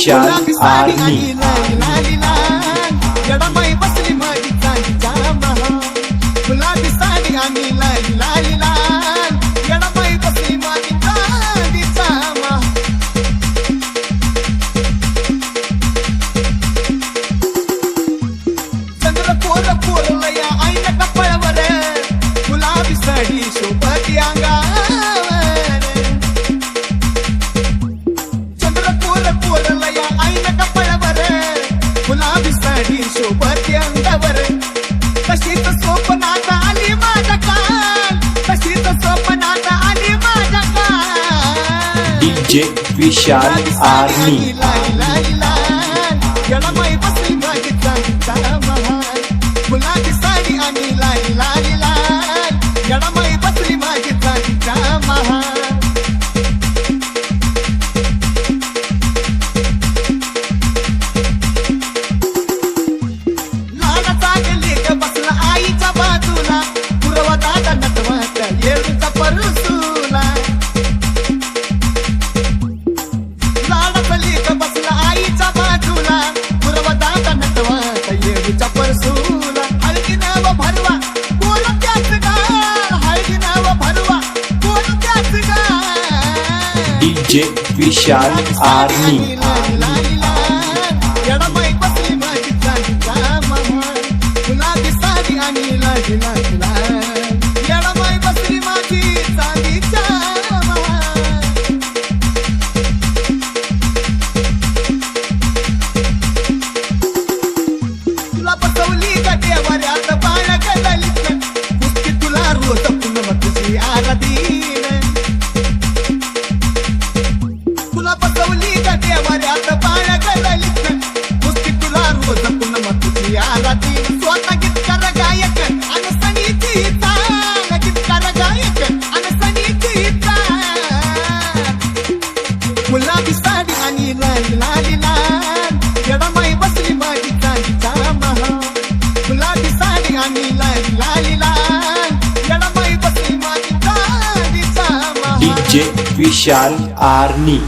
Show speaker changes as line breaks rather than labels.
विशाल army
जडमाई बसली माझी चांदीच्या महाल गुलाबी साडी आणि लाली लाली लाल जडमाई बसली माझी चांदीचा महाल चंद्र कोर कोरलया आईच्या कपाळावर गुलाबी साडी शोभती अंगावर चंद्र कोर कोरलया आईच्या कपाळावर गुलाबी साडी शोभती अंगावर तशीच स्वप्नात आली माझ्या काल तशीच स्वप्नात आली माझ्या काल
डीजे विशाल आर्मी
जडमाई बसली माझी चांदीचा महाल गुलाबी साडी आणि लाली लाली लाल जडमाई बसली माझी चांदीचा महाल लाडाचा गलेक बसला आईच्या बाजूला पुरवा दादा नटवाचा येळूचा परसूला लाडाचा लेक बसला आईच्या बाजूला पुरवा दादा नटवाचा येळूचा परसूला हलकी नाव भरवा कोण त्याच गाल हलकी नाव भरवा कोण त्याच गाल
डीजे विशाल आर्मी
जडमाई बसली माझी चांदीचा महाल गुलाबी साडी आणि लाली लाली लाल जडमाई बसली माझी चांदीचा महाल तुला बसवली का देवाऱ्यात बाळ गदलीत कुस्ती तुला रोज पुन्हा तुझी आराधीन तुला बसवली का देवाऱ्यात बाळ गदलीत कुस्ती तुला रोज पुन्हा तुझी आराधीन स्वतः गीतकार गायक आणि संगीतचा गीतकार गायक आणि संगीतचा गुलाबी साडी आणि लाली लाली लाल जडमाई बसली माझी चांदीचा महाल गुलाबी साडी आणि लाली लाली लाल जडमाई बसली माझी चांदीचा महाल
डीजे विशाल आर्मी